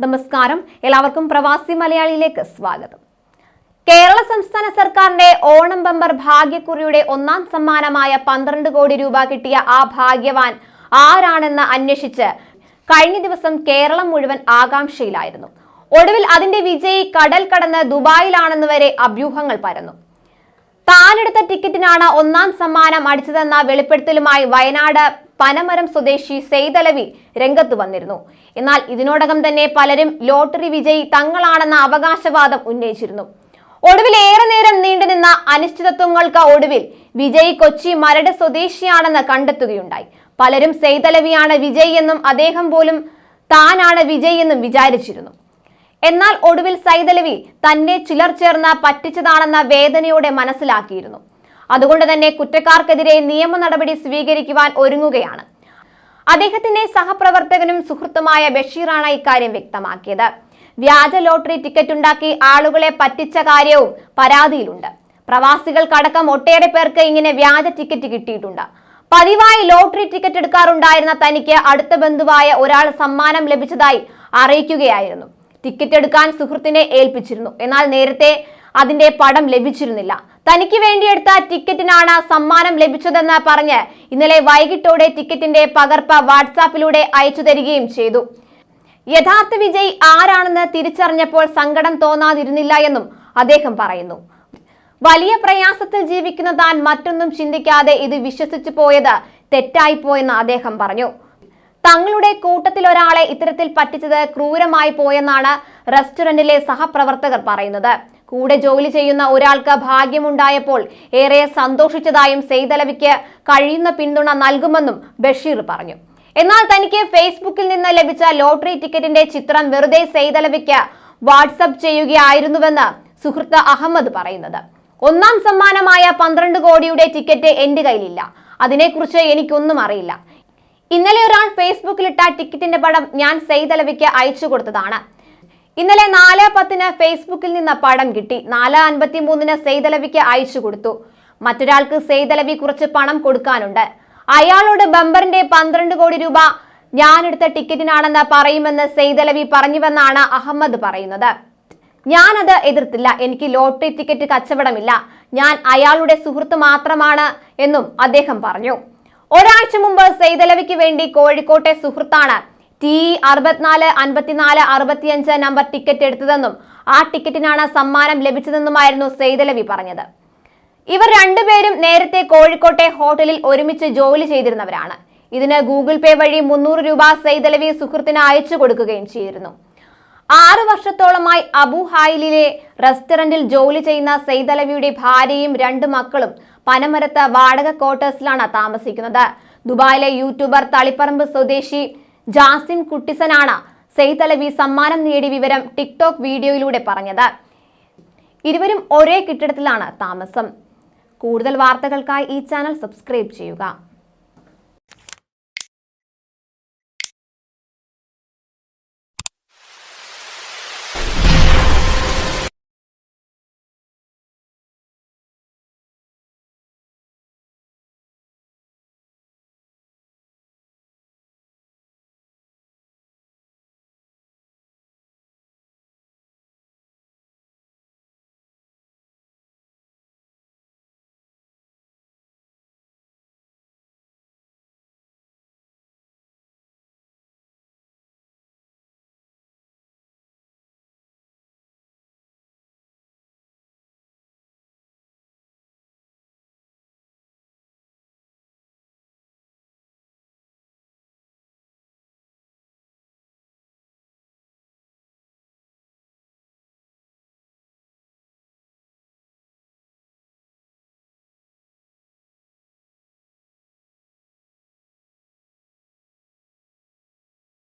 നമസ്കാരം, എല്ലാവർക്കും പ്രവാസി മലയാളിയിലേക്ക് സ്വാഗതം. കേരള സംസ്ഥാന സർക്കാരിന്റെ ഓണം ബമ്പർ ഭാഗ്യക്കുറിയുടെ ഒന്നാം സമ്മാനമായ 12 കോടി രൂപ കിട്ടിയ ആ ഭാഗ്യവാൻ ആരാണെന്ന് അന്വേഷിച്ച് കഴിഞ്ഞ ദിവസം കേരളം മുഴുവൻ ആകാംക്ഷയിലായിരുന്നു. ഒടുവിൽ അതിന്റെ വിജയി കടൽ കടന്ന് ദുബായിലാണെന്ന് വരെ അഭ്യൂഹങ്ങൾ പരന്നു. താനെടുത്ത ടിക്കറ്റിനാണ് ഒന്നാം സമ്മാനം അടിച്ചതെന്ന വെളിപ്പെടുത്തലുമായി വയനാട് പനമരം സ്വദേശി സെയ്തലവി രംഗത്ത് വന്നിരുന്നു. എന്നാൽ ഇതിനോടകം തന്നെ പലരും ലോട്ടറി വിജയി തങ്ങളാണെന്ന അവകാശവാദം ഉന്നയിച്ചിരുന്നു. ഒടുവിൽ ഏറെ നേരം നീണ്ടുനിന്ന അനിശ്ചിതത്വങ്ങൾക്ക് ഒടുവിൽ വിജയ് കൊച്ചി മരട് സ്വദേശിയാണെന്ന് കണ്ടെത്തുകയുണ്ടായി. പലരും സെയ്തലവിയാണ് വിജയ് എന്നും അദ്ദേഹം പോലും താനാണ് വിജയ് എന്നും വിചാരിച്ചിരുന്നു. എന്നാൽ ഒടുവിൽ സെയ്തലവി തന്നെ ചിലർ ചേർന്ന് പറ്റിച്ചതാണെന്ന വേദനയോടെ മനസ്സിലാക്കിയിരുന്നു. അതുകൊണ്ട് തന്നെ കുറ്റക്കാർക്കെതിരെ നിയമ നടപടി സ്വീകരിക്കുവാൻ ഒരുങ്ങുകയാണ്. അദ്ദേഹത്തിന്റെ സഹപ്രവർത്തകനും സുഹൃത്തുമായ ബഷീറാണ് ഇക്കാര്യം വ്യക്തമാക്കിയത്. വ്യാജ ലോട്ടറി ടിക്കറ്റ് ഉണ്ടാക്കി ആളുകളെ പറ്റിച്ച കാര്യവും പരാതിയിലുണ്ട്. പ്രവാസികൾക്കടക്കം ഒട്ടേറെ പേർക്ക് ഇങ്ങനെ വ്യാജ ടിക്കറ്റ് കിട്ടിയിട്ടുണ്ട്. പതിവായി ലോട്ടറി ടിക്കറ്റ് എടുക്കാറുണ്ടായിരുന്ന തനിക്ക് അടുത്ത ബന്ധുവായ ഒരാൾ സമ്മാനം ലഭിച്ചതായി അറിയിക്കുകയായിരുന്നു. ടിക്കറ്റ് എടുക്കാൻ സുഹൃത്തിനെ ഏൽപ്പിച്ചിരുന്നു. എന്നാൽ നേരത്തെ അതിന്റെ പടം ലഭിച്ചിരുന്നില്ല. തനിക്ക് വേണ്ടിയെടുത്ത ടിക്കറ്റിനാണ് സമ്മാനം ലഭിച്ചതെന്ന് പറഞ്ഞ് ഇന്നലെ വൈകിട്ടോടെ ടിക്കറ്റിന്റെ പകർപ്പ് വാട്സാപ്പിലൂടെ അയച്ചു തരികയും ചെയ്തു. യഥാർത്ഥ വിജയ് ആരാണെന്ന് തിരിച്ചറിഞ്ഞപ്പോൾ സങ്കടം തോന്നാതിരുന്നില്ല എന്നും അദ്ദേഹം പറയുന്നു. വലിയ പ്രയാസത്തിൽ ജീവിക്കുന്ന താൻ മറ്റൊന്നും ചിന്തിക്കാതെ ഇത് വിശ്വസിച്ചു പോയത് തെറ്റായിപ്പോയെന്ന് അദ്ദേഹം പറഞ്ഞു. തങ്ങളുടെ കൂട്ടത്തിൽ ഒരാളെ ഇത്തരത്തിൽ പറ്റിച്ചത് ക്രൂരമായി പോയെന്നാണ് റെസ്റ്റോറന്റിലെ സഹപ്രവർത്തകർ പറയുന്നത്. കൂടെ ജോലി ചെയ്യുന്ന ഒരാൾക്ക് ഭാഗ്യമുണ്ടായപ്പോൾ ഏറെ സന്തോഷിച്ചതായും സെയ്തലവിക്ക് കഴിയുന്ന പിന്തുണ നൽകുമെന്നും ബഷീർ പറഞ്ഞു. എന്നാൽ തനിക്ക് ഫേസ്ബുക്കിൽ നിന്ന് ലഭിച്ച ലോട്ടറി ടിക്കറ്റിന്റെ ചിത്രം വെറുതെ സെയ്തലവിക്ക് വാട്സപ്പ് ചെയ്യുകയായിരുന്നുവെന്ന് സുഹൃത്ത് അഹമ്മദ് പറയുന്നത്. ഒന്നാം സമ്മാനമായ 12 കോടിയുടെ ടിക്കറ്റ് എന്റെ കയ്യിലില്ല. അതിനെക്കുറിച്ച് എനിക്കൊന്നും അറിയില്ല. ഇന്നലെ ഒരാൾ ഫേസ്ബുക്കിലിട്ട ടിക്കറ്റിന്റെ പടം ഞാൻ സെയ്തലവിക്ക് അയച്ചു കൊടുത്തതാണ്. ഇന്നലെ 4:10 ഫേസ്ബുക്കിൽ നിന്ന് പടം കിട്ടി. 4:53 സെയ്തലവിക്ക് അയച്ചു കൊടുത്തു. മറ്റൊരാൾക്ക് സെയ്തലവി കുറച്ച് പണം കൊടുക്കാനുണ്ട്. അയാളോട് ബമ്പറിന്റെ 12 കോടി രൂപ ഞാനെടുത്ത ടിക്കറ്റിനാണെന്ന് പറയുമെന്ന് സെയ്തലവി പറഞ്ഞുവെന്നാണ് അഹമ്മദ് പറയുന്നത്. ഞാനത് എതിർത്തില്ല. എനിക്ക് ലോട്ടറി ടിക്കറ്റ് കച്ചവടമില്ല. ഞാൻ അയാളുടെ സുഹൃത്ത് മാത്രമാണ് എന്നും അദ്ദേഹം പറഞ്ഞു. ഒരാഴ്ച മുമ്പ് സെയ്തലവിക്ക് വേണ്ടി കോഴിക്കോട്ടെ സുഹൃത്താണ് TE64 54 65 നമ്പർ ടിക്കറ്റ് എടുത്തതെന്നും ആ ടിക്കറ്റിനാണ് സമ്മാനം ലഭിച്ചതെന്നുമായിരുന്നു സെയ്തലവി പറഞ്ഞത്. ഇവർ രണ്ടുപേരും നേരത്തെ കോഴിക്കോട്ടെ ഹോട്ടലിൽ ഒരുമിച്ച് ജോലി ചെയ്തിരുന്നവരാണ്. ഇതിന് ഗൂഗിൾ പേ വഴി 300 രൂപ സെയ്തലവി സുഹൃത്തിന് അയച്ചു കൊടുക്കുകയും ചെയ്തിരുന്നു. 6 വർഷത്തോളമായി അബുഹായിലിലെ റെസ്റ്റോറന്റിൽ ജോലി ചെയ്യുന്ന സെയ്തലവിയുടെ ഭാര്യയും 2 മക്കളും പനമരത്ത് വാടക ക്വാർട്ടേഴ്സിലാണ് താമസിക്കുന്നത്. ദുബായിലെ യൂട്യൂബർ തളിപ്പറമ്പ് സ്വദേശി ജാസിം കുട്ടിസനാണ് സെയ്തലവി സമ്മാനം നേടിയ വിവരം ടിക്ടോക്ക് വീഡിയോയിലൂടെ പറഞ്ഞത്. ഇരുവരും ഒരേ കെട്ടിടത്തിലാണ് താമസം. കൂടുതൽ വാർത്തകൾക്കായി ഈ ചാനൽ സബ്സ്ക്രൈബ് ചെയ്യുക.